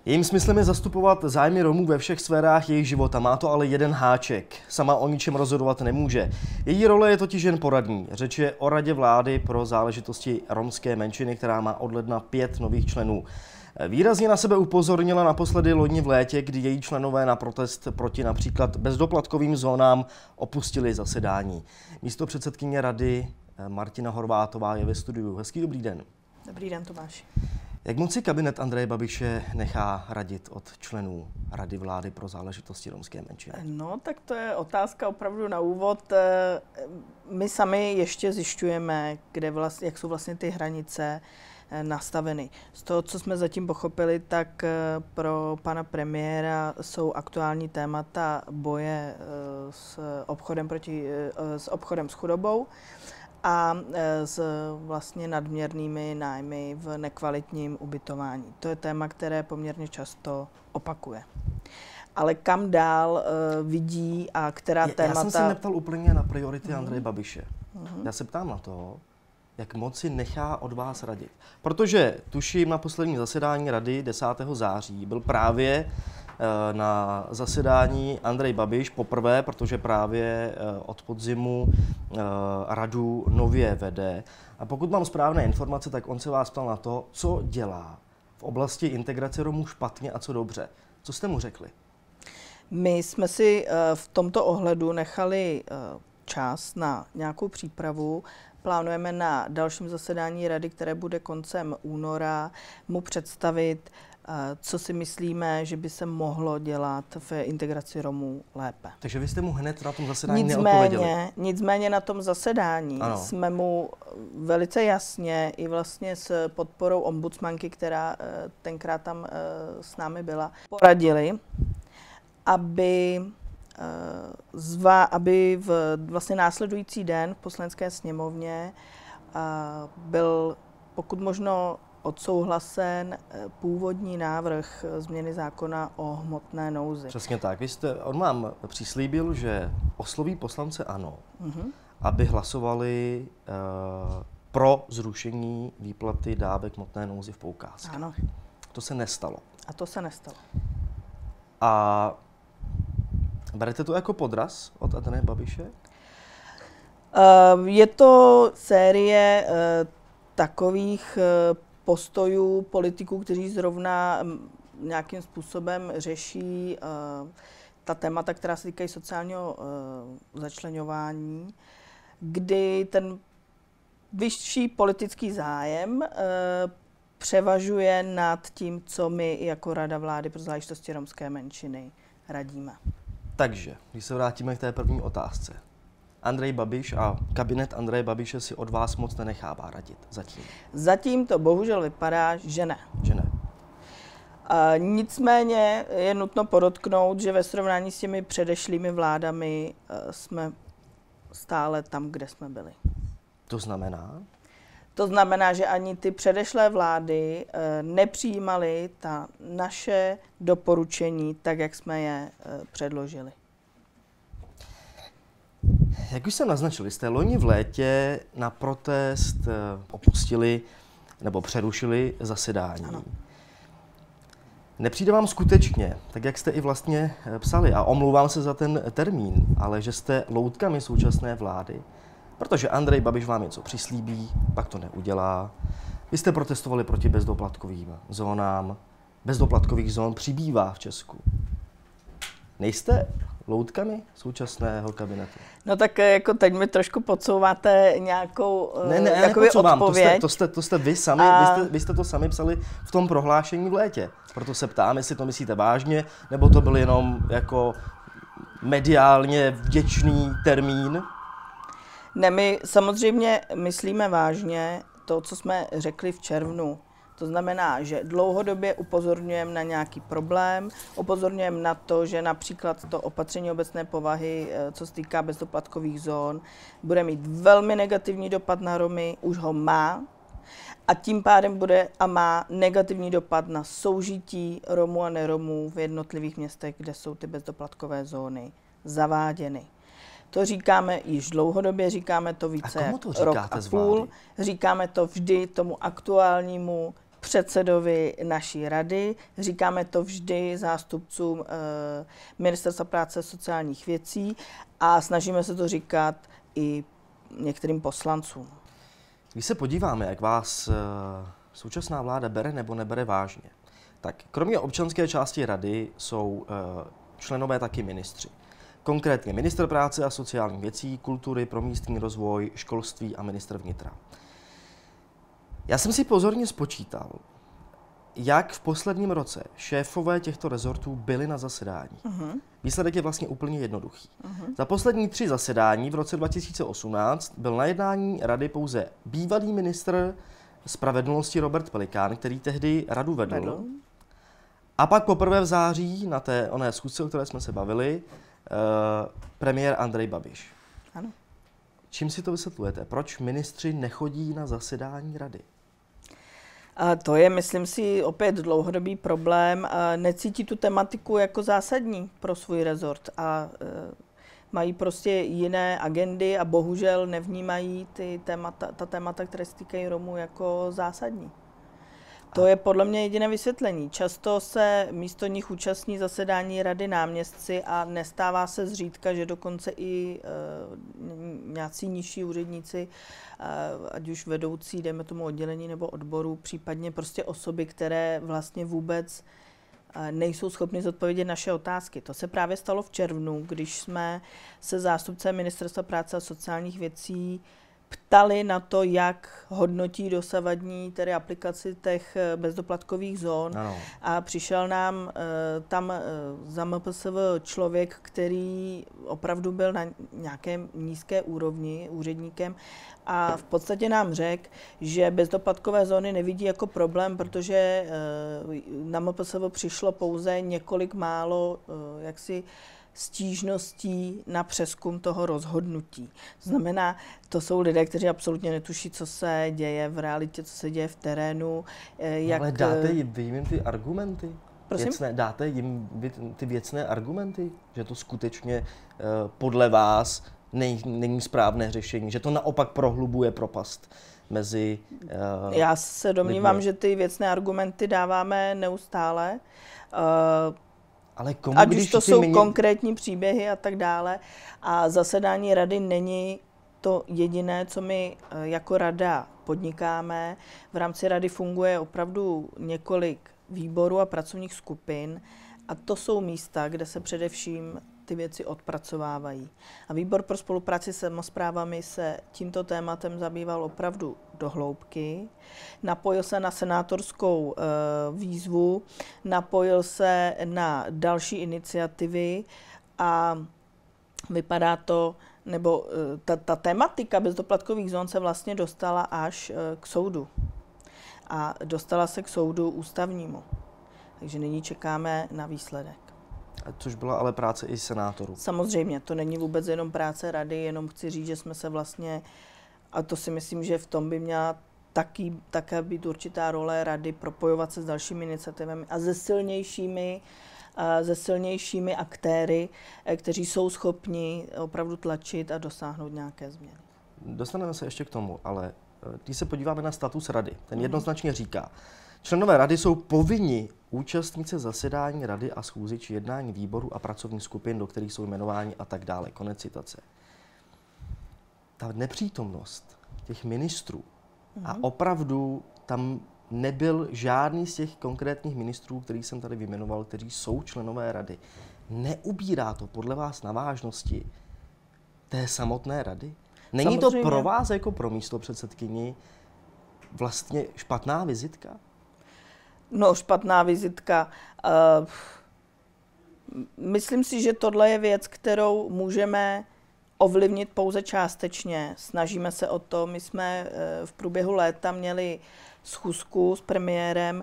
Jejím smyslem je zastupovat zájmy Romů ve všech sférách jejich života. Má to ale jeden háček. Sama o ničem rozhodovat nemůže. Její role je totiž jen poradní. Řeč je o Radě vlády pro záležitosti romské menšiny, která má od ledna 5 nových členů. Výrazně na sebe upozornila naposledy loni v létě, kdy její členové na protest proti například bezdoplatkovým zónám opustili zasedání. Místopředsedkyně rady Martina Horvátová je ve studiu. Hezký dobrý den. Dobrý den, Tomáši. Jak moc si kabinet Andreje Babiše nechá radit od členů Rady vlády pro záležitosti romské menšiny? No, tak to je otázka opravdu na úvod. My sami ještě zjišťujeme, jak jsou vlastně ty hranice nastaveny. Z toho, co jsme zatím pochopili, tak pro pana premiéra jsou aktuální témata boje s obchodem s chudobou a s vlastně nadměrnými nájmy v nekvalitním ubytování. To je téma, které poměrně často opakuje. Ale kam dál vidí a která témata... Já jsem se neptal úplně na priority Andreje Babiše. Já se ptám na to, jak moc si nechá od vás radit. Protože tuším na poslední zasedání rady 10. září byl právě na zasedání Andrej Babiš poprvé, protože právě od podzimu radu nově vede. A pokud mám správné informace, tak on se vás ptal na to, co dělá v oblasti integrace Romů špatně a co dobře. Co jste mu řekli? My jsme si v tomto ohledu nechali čas na nějakou přípravu. Plánujeme na dalším zasedání rady, které bude koncem února, mu představit, co si myslíme, že by se mohlo dělat v integraci Romů lépe. Takže vy jste mu hned na tom zasedání neodpověděli? Nicméně na tom zasedání jsme mu velice jasně i vlastně s podporou ombudsmanky, která tenkrát tam s námi byla, poradili, aby v vlastně následující den v Poslanecké sněmovně byl pokud možno odsouhlasen původní návrh změny zákona o hmotné nouzi. Přesně tak. On vám přislíbil, že osloví poslance ANO, aby hlasovali pro zrušení výplaty dávek hmotné nouzi v poukázce. Ano. To se nestalo. A to se nestalo. A berete to jako podraz od Andreje Babiše? Je to série takových postojů politiků, kteří zrovna nějakým způsobem řeší ta témata, která se týkají sociálního začleňování, kdy ten vyšší politický zájem převažuje nad tím, co my jako Rada vlády pro záležitosti romské menšiny radíme. Takže, když se vrátíme k té první otázce. Andrej Babiš a kabinet Andreje Babiše si od vás moc nenechává radit zatím. Zatím to bohužel vypadá, že ne. Že ne. Nicméně je nutno podotknout, že ve srovnání s těmi předešlými vládami jsme stále tam, kde jsme byli. To znamená? To znamená, že ani ty předešlé vlády nepřijímaly ta naše doporučení tak, jak jsme je předložili. Jak už jsem naznačil, jste loni v létě na protest opustili nebo přerušili zasedání. Ano. Nepřijde vám skutečně, tak jak jste i vlastně psali, a omlouvám se za ten termín, ale že jste loutkami současné vlády, protože Andrej Babiš vám něco přislíbí, pak to neudělá. Vy jste protestovali proti bezdoplatkovým zónám. Bezdoplatkových zón přibývá v Česku. Nejste loutkami současného kabinetu? No tak jako teď mi trošku podsouváte nějakou odpověď. To jste vy sami, vy jste to sami psali v tom prohlášení v létě. Proto se ptám, jestli to myslíte vážně, nebo to byl jenom jako mediálně vděčný termín. Ne, my samozřejmě myslíme vážně to, co jsme řekli v červnu. To znamená, že dlouhodobě upozorňujeme na nějaký problém, upozorňujeme na to, že například to opatření obecné povahy, co se týká bezdoplatkových zón, bude mít velmi negativní dopad na Romy, už ho má, a tím pádem bude a má negativní dopad na soužití Romů a neromů v jednotlivých městech, kde jsou ty bezdoplatkové zóny zaváděny. To říkáme již dlouhodobě, říkáme to více jak rok a půl. Říkáme to vždy tomu aktuálnímu předsedovi naší rady, říkáme to vždy zástupcům Ministerstva práce a sociálních věcí a snažíme se to říkat i některým poslancům. Když se podíváme, jak vás současná vláda bere nebo nebere vážně, tak kromě občanské části rady jsou členové taky ministři. Konkrétně ministr práce a sociálních věcí, kultury, pro místní rozvoj, školství a ministr vnitra. Já jsem si pozorně spočítal, jak v posledním roce šéfové těchto rezortů byli na zasedání. Výsledek je vlastně úplně jednoduchý. Za poslední 3 zasedání v roce 2018 byl na jednání rady pouze bývalý ministr spravedlnosti Robert Pelikán, který tehdy radu vedl. A pak poprvé v září na té oné schůzce, o které jsme se bavili, premiér Andrej Babiš. Ano. Čím si to vysvětlujete? Proč ministři nechodí na zasedání rady? A to je, myslím si, opět dlouhodobý problém. Necítí tu tematiku jako zásadní pro svůj rezort a mají prostě jiné agendy a bohužel nevnímají ta témata, které se týkají Romů, jako zásadní. To je podle mě jediné vysvětlení. Často se místo nich účastní zasedání rady náměstci a nestává se zřídka, že dokonce i nějací nižší úředníci, ať už vedoucí, dejme tomu oddělení nebo odboru, případně prostě osoby, které vlastně vůbec nejsou schopny zodpovědět naše otázky. To se právě stalo v červnu, když jsme se zástupcem Ministerstva práce a sociálních věcí ptali na to, jak hodnotí dosavadní tedy aplikaci těch bezdoplatkových zón. Ano. A přišel nám tam za MPSV člověk, který opravdu byl na nějaké nízké úrovni úředníkem a v podstatě nám řekl, že bezdoplatkové zóny nevidí jako problém, protože na MPSV přišlo pouze několik málo jaksi stížností na přezkum toho rozhodnutí. To znamená, to jsou lidé, kteří absolutně netuší, co se děje v realitě, co se děje v terénu. Ale dáte jim ty argumenty? Prosím? Dáte jim ty věcné argumenty, že to skutečně podle vás není správné řešení, že to naopak prohlubuje propast mezi Já se domnívám, lidmi. že ty věcné argumenty dáváme neustále. Ale komu, ať už to jsou konkrétní příběhy a tak dále. A zasedání rady není to jediné, co my jako rada podnikáme. V rámci rady funguje opravdu několik výborů a pracovních skupin a to jsou místa, kde se především ty věci odpracovávají. A výbor pro spolupráci s samosprávami se tímto tématem zabýval opravdu do hloubky. Napojil se na senátorskou výzvu, napojil se na další iniciativy a vypadá to, nebo ta tematika bezdoplatkových zón se vlastně dostala až k soudu. A dostala se k soudu ústavnímu. Takže nyní čekáme na výsledek. Což byla ale práce i senátorů. Samozřejmě, to není vůbec jenom práce rady, jenom chci říct, že jsme se vlastně, a to si myslím, že v tom by měla také být určitá role rady, propojovat se s dalšími iniciativami a se silnějšími aktéry, kteří jsou schopni opravdu tlačit a dosáhnout nějaké změny. Dostaneme se ještě k tomu, ale když se podíváme na status rady, ten jednoznačně říká, členové rady jsou povinni účastnit se zasedání rady a schůzi či jednání výboru a pracovních skupin, do kterých jsou jmenováni a tak dále. Konec citace. Ta nepřítomnost těch ministrů a opravdu tam nebyl žádný z těch konkrétních ministrů, který jsem tady vyjmenoval, kteří jsou členové rady. Neubírá to podle vás na vážnosti té samotné rady? Není Samozřejmě. to pro vás jako pro místopředsedkyni vlastně špatná vizitka? No, špatná vizitka. Myslím si, že tohle je věc, kterou můžeme ovlivnit pouze částečně. Snažíme se o to. My jsme v průběhu léta měli schůzku s premiérem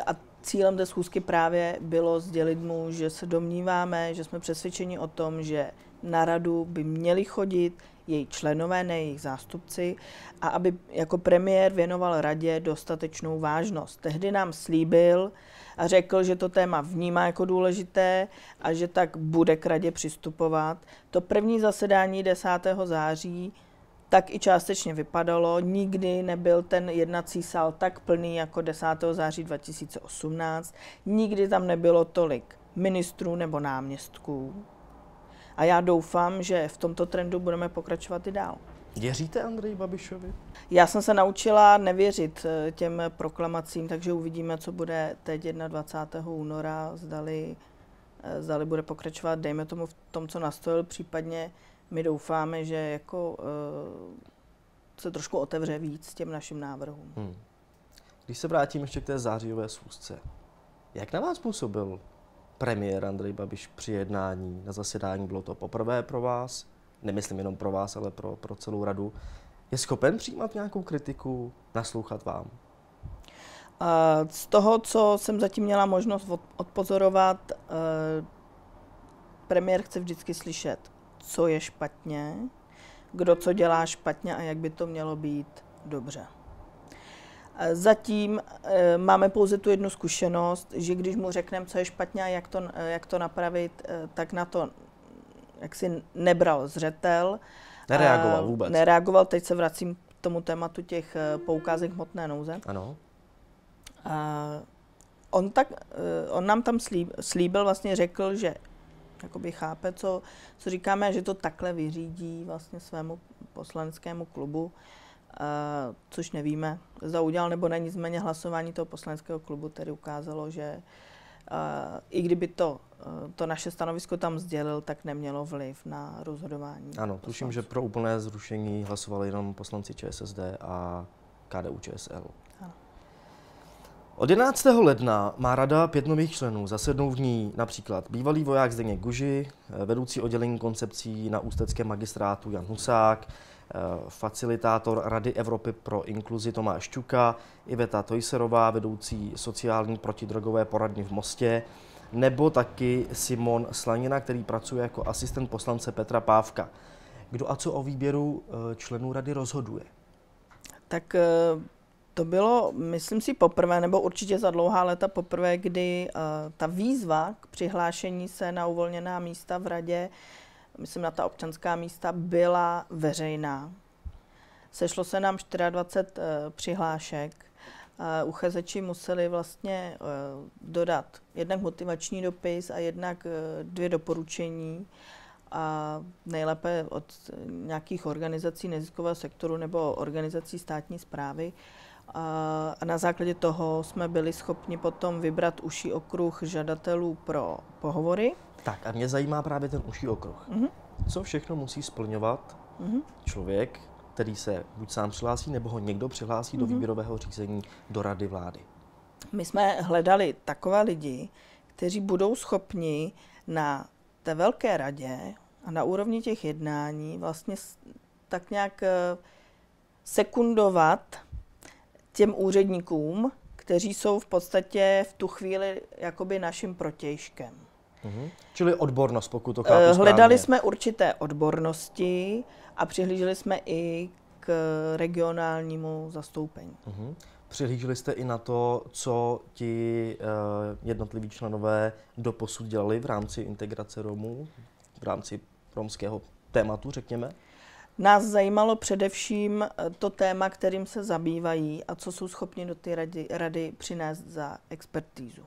a cílem té schůzky právě bylo sdělit mu, že se domníváme, že jsme přesvědčeni o tom, že na radu by měli chodit její členové, ne jejich zástupci, a aby jako premiér věnoval radě dostatečnou vážnost. Tehdy nám slíbil a řekl, že to téma vnímá jako důležité a že tak bude k radě přistupovat. To první zasedání 10. září tak i částečně vypadalo. Nikdy nebyl ten jednací sál tak plný jako 10. září 2018. Nikdy tam nebylo tolik ministrů nebo náměstků. A já doufám, že v tomto trendu budeme pokračovat i dál. Věříte Andreji Babišovi? Já jsem se naučila nevěřit těm proklamacím, takže uvidíme, co bude teď 21. února, zdali bude pokračovat, dejme tomu v tom, co nastojil, případně my doufáme, že jako se trošku otevře víc těm našim návrhům. Když se vrátím ještě k té zářijové schůzce, jak na vás působil premiér Andrej Babiš při jednání na zasedání? Bylo to poprvé pro vás? Nemyslím jenom pro vás, ale pro celou radu. Je schopen přijímat nějakou kritiku, naslouchat vám? Z toho, co jsem zatím měla možnost odpozorovat, premiér chce vždycky slyšet, co je špatně, kdo co dělá špatně a jak by to mělo být dobře. Zatím máme pouze tu jednu zkušenost, že když mu řekneme, co je špatně a jak to napravit, tak na to jaksi nebral zřetel. Nereagoval vůbec. Nereagoval, teď se vracím k tomu tématu těch poukázek hmotné nouze. Ano. On nám tam slíbil, vlastně řekl, že jakoby chápe, co říkáme, že to takhle vyřídí vlastně svému poslaneckému klubu, což nevíme, zda udělal nebo ne, nicméně hlasování toho poslaneckého klubu tedy ukázalo, že i kdyby to naše stanovisko tam sdělil, tak nemělo vliv na rozhodování. Ano, tuším, že pro úplné zrušení hlasovali jenom poslanci ČSSD a KDU-ČSL. Ano. Od 11. ledna má rada 5 nových členů. Zasednou v ní například bývalý voják Zdeněk Guži, vedoucí oddělení koncepcí na ústeckém magistrátu Jan Husák, facilitátor Rady Evropy pro inkluzi Tomáš Čuka, Iveta Tojserová, vedoucí sociální protidrogové poradny v Mostě, nebo taky Simon Slanina, který pracuje jako asistent poslance Petra Pávka. Kdo a co o výběru členů rady rozhoduje? Tak to bylo, myslím si, poprvé, nebo určitě za dlouhá léta poprvé, kdy ta výzva k přihlášení se na uvolněná místa v radě, myslím na ta občanská místa, byla veřejná. Sešlo se nám 24 přihlášek. Uchazeči museli vlastně dodat jednak motivační dopis a jednak 2 doporučení. A nejlépe od nějakých organizací neziskového sektoru nebo organizací státní správy. A na základě toho jsme byli schopni potom vybrat užší okruh žadatelů pro pohovory. Tak a mě zajímá právě ten užší okruh. Co všechno musí splňovat člověk, který se buď sám přihlásí, nebo ho někdo přihlásí do výběrového řízení do Rady vlády? My jsme hledali takové lidi, kteří budou schopni na té velké radě a na úrovni těch jednání vlastně tak nějak sekundovat těm úředníkům, kteří jsou v podstatě v tu chvíli jakoby naším protějškem. Čili odbornost, pokud to chápu správně. Hledali jsme určité odbornosti a přihlíželi jsme i k regionálnímu zastoupení. Přihlíželi jste i na to, co ti jednotliví členové doposud dělali v rámci integrace Romů, v rámci romského tématu, řekněme? Nás zajímalo především to téma, kterým se zabývají a co jsou schopni do té rady přinést za expertízu.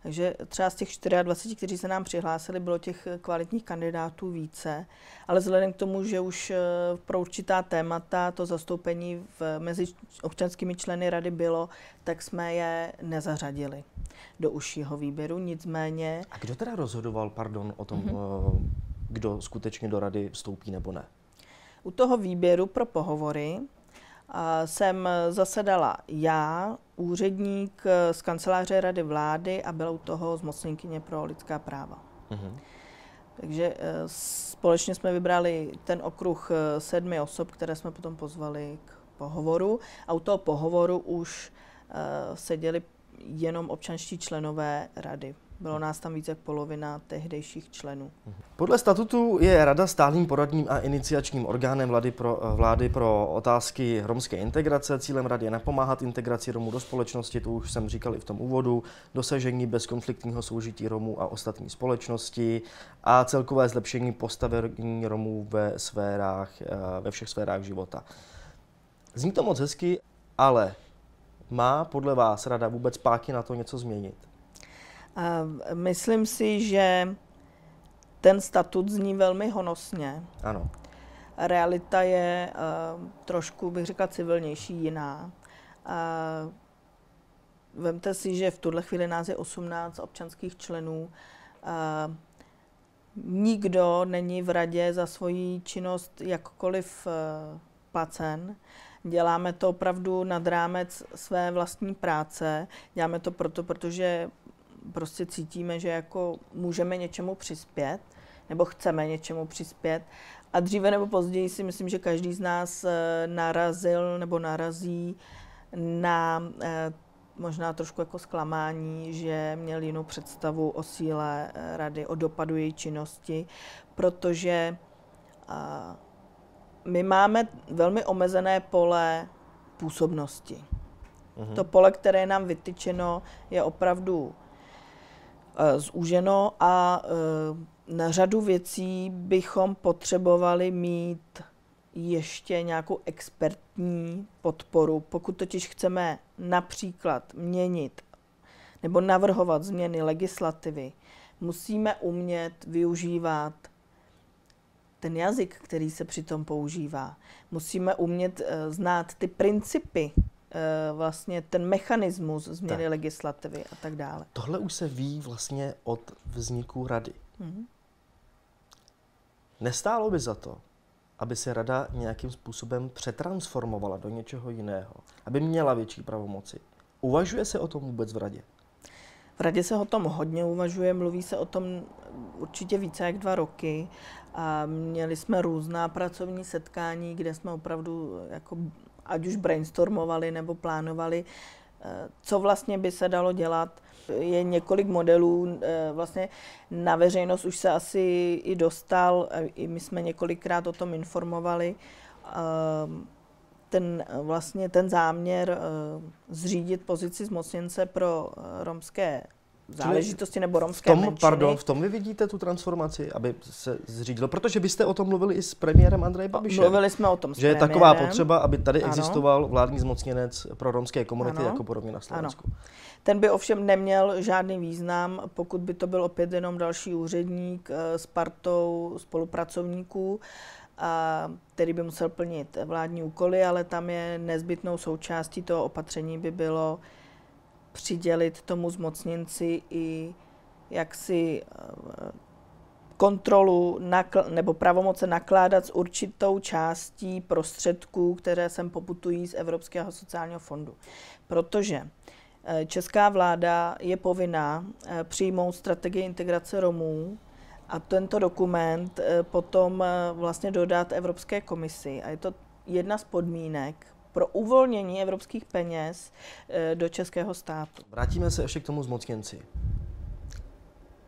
Takže třeba z těch 24, kteří se nám přihlásili, bylo těch kvalitních kandidátů více, ale vzhledem k tomu, že už pro určitá témata to zastoupení mezi občanskými členy rady bylo, tak jsme je nezařadili do užšího výběru, nicméně... A kdo teda rozhodoval, o tom, kdo skutečně do rady vstoupí nebo ne? U toho výběru pro pohovory jsem zasedala já, úředník z kanceláře Rady vlády a byla u toho zmocněnkyně pro lidská práva. Takže společně jsme vybrali ten okruh 7 osob, které jsme potom pozvali k pohovoru. A u toho pohovoru už seděli jenom občanští členové rady. Bylo nás tam více jak polovina tehdejších členů. Podle statutu je Rada stálým poradním a iniciačním orgánem vlády pro otázky romské integrace. Cílem rady je napomáhat integraci Romů do společnosti, to už jsem říkal i v tom úvodu, dosažení bezkonfliktního soužití Romů a ostatní společnosti a celkové zlepšení postavení Romů ve všech sférách života. Zní to moc hezky, ale má podle vás rada vůbec páky na to něco změnit? Myslím si, že ten statut zní velmi honosně. Ano. Realita je trošku, bych řekla, civilnější, jiná. Vemte si, že v tuhle chvíli nás je 18 občanských členů. Nikdo není v radě za svoji činnost jakkoliv placen. Děláme to opravdu nad rámec své vlastní práce. Děláme to protože prostě cítíme, že jako můžeme něčemu přispět, nebo chceme něčemu přispět. A dříve nebo později si myslím, že každý z nás narazil nebo narazí na možná trošku jako zklamání, že měl jinou představu o síle rady, o dopadu její činnosti, protože my máme velmi omezené pole působnosti. To pole, které je nám vytyčeno, je opravdu zúženo a na řadu věcí bychom potřebovali mít ještě nějakou expertní podporu. Pokud totiž chceme například měnit nebo navrhovat změny legislativy, musíme umět využívat ten jazyk, který se přitom používá. Musíme umět znát ty principy, vlastně ten mechanismus změny legislativy a tak dále. Tohle už se ví vlastně od vzniku rady. Nestálo by za to, aby se rada nějakým způsobem přetransformovala do něčeho jiného, aby měla větší pravomoci. Uvažuje se o tom vůbec v radě? V radě se o tom hodně uvažuje, mluví se o tom určitě více jak 2 roky. A měli jsme různá pracovní setkání, kde jsme opravdu jako ať už brainstormovali nebo plánovali, co vlastně by se dalo dělat. Je několik modelů, vlastně na veřejnost už se asi i dostal, i my jsme několikrát o tom informovali. Ten záměr zřídit pozici zmocněnce pro romské záležitosti nebo romské menšiny. V tom vy vidíte tu transformaci, aby se zřídilo? Protože byste o tom mluvili i s premiérem Andrejem Babišem. Mluvili jsme o tom s premiérem. Že je taková potřeba, aby tady existoval vládní zmocněnec pro romské komunity, jako podobně na Slovensku. Ano. Ten by ovšem neměl žádný význam, pokud by to byl opět jenom další úředník s partou spolupracovníků, který by musel plnit vládní úkoly, ale tam je nezbytnou součástí toho opatření by bylo přidělit tomu zmocněnci i jaksi kontrolu nebo pravomoce nakládat s určitou částí prostředků, které sem poputují z Evropského sociálního fondu. Protože česká vláda je povinná přijmout strategii integrace Romů a tento dokument potom vlastně dodat Evropské komisi. A je to jedna z podmínek pro uvolnění evropských peněz do českého státu. Vrátíme se ještě k tomu zmocněnci.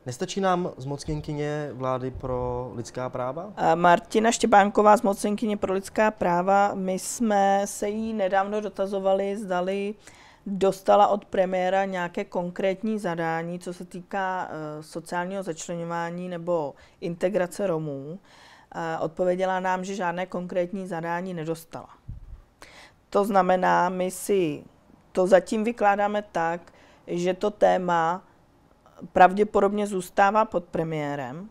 Nestačí nám zmocněnkyně vlády pro lidská práva? Martina Štěpánková, zmocněnkyně pro lidská práva, my jsme se jí nedávno dotazovali, zdali dostala od premiéra nějaké konkrétní zadání, co se týká sociálního začleňování nebo integrace Romů. Odpověděla nám, že žádné konkrétní zadání nedostala. To znamená, my si to zatím vykládáme tak, že to téma pravděpodobně zůstává pod premiérem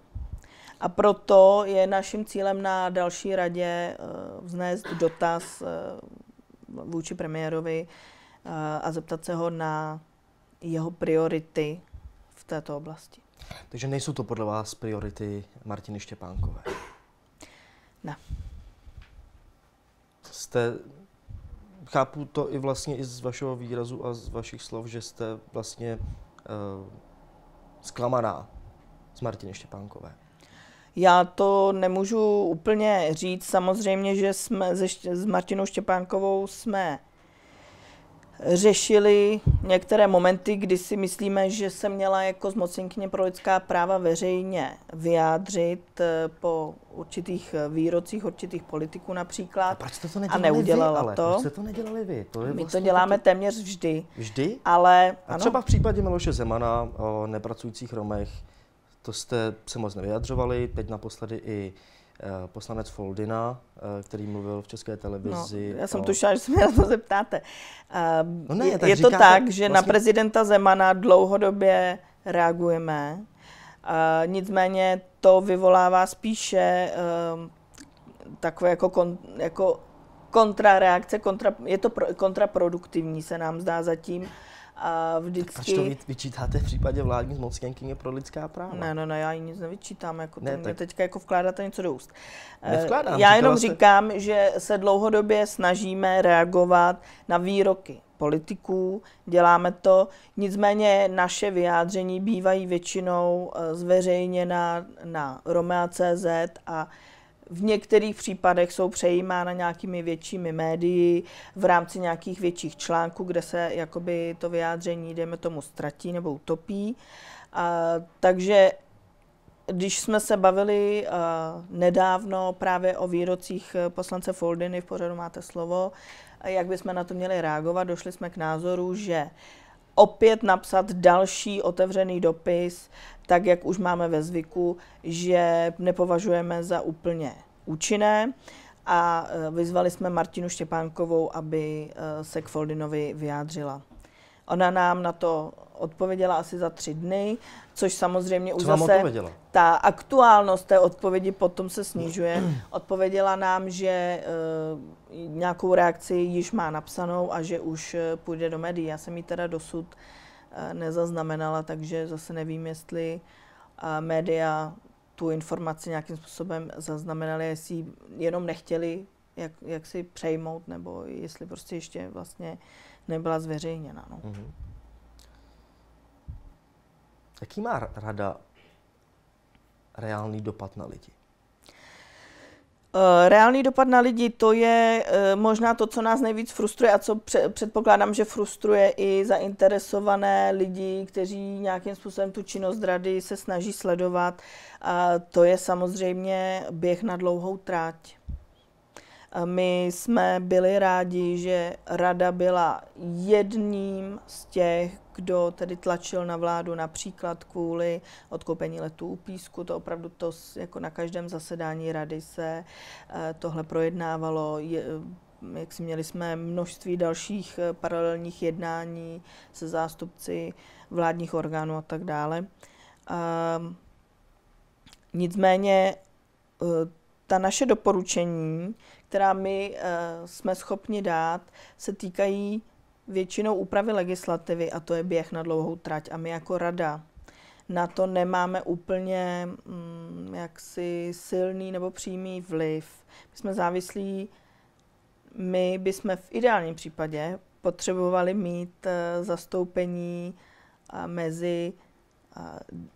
a proto je naším cílem na další radě vznést dotaz vůči premiérovi a zeptat se ho na jeho priority v této oblasti. Takže nejsou to podle vás priority Martiny Štěpánkové? Ne. Chápu to i vlastně i z vašeho výrazu a z vašich slov, že jste vlastně zklamaná z Martiny Štěpánkové. Já to nemůžu úplně říct. Samozřejmě, že jsme s Martinou Štěpánkovou jsme řešili některé momenty, kdy si myslíme, že se měla jako zmocněnkyně pro lidská práva veřejně vyjádřit po určitých výrocích určitých politiků například. A proč jste to a neudělala vy, ale? to. Proč jste to nedělali vy? To je My vlastně to děláme taky... téměř vždy. Vždy? Ale a ano. třeba v případě Miloše Zemana o nepracujících Romech, to jste se moc nevyjadřovali, teď naposledy i poslanec Foldina, který mluvil v České televizi. No, já jsem tušila, že se mě na to zeptáte. No ne, je tak to tak, že vlastně... na prezidenta Zemana dlouhodobě reagujeme. Nicméně to vyvolává spíše takové jako kontrareakce, je to kontraproduktivní, se nám zdá zatím. A vždycky... Proč to vyčítáte v případě vládní zmocněnkyně pro lidská práva? Ne, já ji nic nevyčítám, jako ne, to mě teďka jako vkládáte něco do úst. Nevkládám, já jenom říkám, že se dlouhodobě snažíme reagovat na výroky politiků, děláme to, nicméně naše vyjádření bývají většinou zveřejněna na Romea.cz a v některých případech jsou přejímána nějakými většími médii v rámci nějakých větších článků, kde se jakoby to vyjádření, dejme tomu, ztratí nebo utopí. Takže když jsme se bavili nedávno právě o výrocích poslance Foldiny v pořadu Máte slovo, jak bychom na to měli reagovat, došli jsme k názoru, že opět napsat další otevřený dopis, tak jak už máme ve zvyku, že nepovažujeme za úplně účinné a vyzvali jsme Martinu Štěpánkovou, aby se k Foldinovi vyjádřila. Ona nám na to odpověděla asi za 3 dny, což samozřejmě už zase ta aktuálnost té odpovědi potom se snižuje. Odpověděla nám, že nějakou reakci již má napsanou a že už půjde do médií. Já jsem ji teda dosud nezaznamenala, takže zase nevím, jestli média tu informaci nějakým způsobem zaznamenali, jestli ji jenom nechtěli jak si přejmout, nebo jestli prostě ještě vlastně nebyla zveřejněna. No. Mm-hmm. Jaký má rada reálný dopad na lidi? Reálný dopad na lidi, to je možná to, co nás nejvíc frustruje a co předpokládám, že frustruje i zainteresované lidi, kteří nějakým způsobem tu činnost rady se snaží sledovat. To je samozřejmě běh na dlouhou tráť. My jsme byli rádi, že rada byla jedním z těch, kdo tedy tlačil na vládu například kvůli odkoupení letů u Písku. To opravdu to jako na každém zasedání rady se tohle projednávalo. Jak si měli jsme množství dalších paralelních jednání se zástupci vládních orgánů a tak dále. Nicméně ta naše doporučení, která my jsme schopni dát, se týkají většinou úpravy legislativy a to je běh na dlouhou trať. A my jako rada na to nemáme úplně jaksi silný nebo přímý vliv. My jsme závislí, my bychom v ideálním případě potřebovali mít zastoupení mezi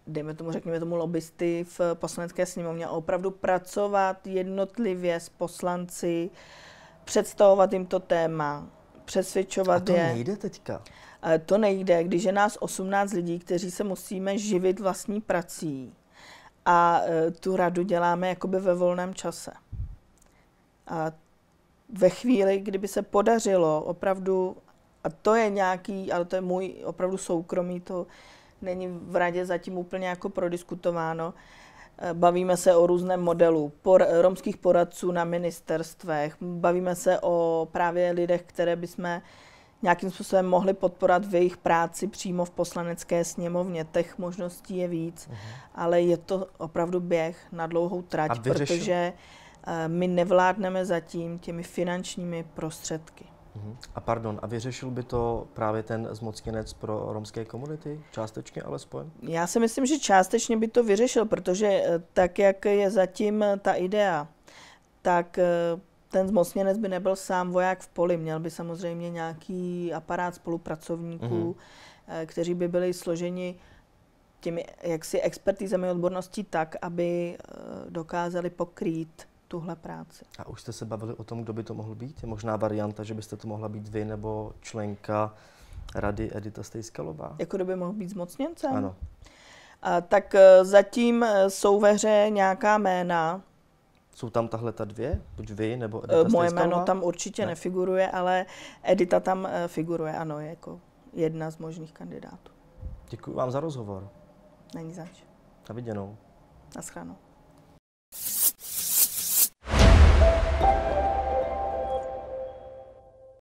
dejme tomu, řekněme tomu, lobbysty v Poslanecké sněmovně a opravdu pracovat jednotlivě s poslanci, představovat jim to téma, přesvědčovat je. A to nejde teďka? To nejde, když je nás 18 lidí, kteří se musíme živit vlastní prací a tu radu děláme jakoby ve volném čase. A ve chvíli, kdyby se podařilo opravdu, a to je nějaký, ale to je můj opravdu soukromý, to není v radě zatím úplně jako prodiskutováno. Bavíme se o různém modelu romských poradců na ministerstvech, bavíme se o právě lidech, které bychom nějakým způsobem mohli podporovat v jejich práci přímo v Poslanecké sněmovně. Těch možností je víc, ale je to opravdu běh na dlouhou trať, protože my nevládneme zatím těmi finančními prostředky. A vyřešil by to právě ten zmocněnec pro romské komunity? Částečně alespoň? Já si myslím, že částečně by to vyřešil, protože tak, jak je zatím ta idea, tak ten zmocněnec by nebyl sám voják v poli. Měl by samozřejmě nějaký aparát spolupracovníků, kteří by byli složeni těmi jaksi expertizemi odborností tak, aby dokázali pokrýt tuhle práci. A už jste se bavili o tom, kdo by to mohl být? Je možná varianta, že byste to mohla být vy nebo členka rady Edita Stejskalová? Jako kdo by mohl být zmocněncem? Ano. Tak zatím jsou ve hře nějaká jména. Jsou tam tahle ta dvě? Buď vy nebo Edita Moje Stejskalová? jméno tam určitě nefiguruje, ale Edita tam figuruje, ano, jako jedna z možných kandidátů. Děkuji vám za rozhovor. Není zač. Na viděnou. Naschledanou.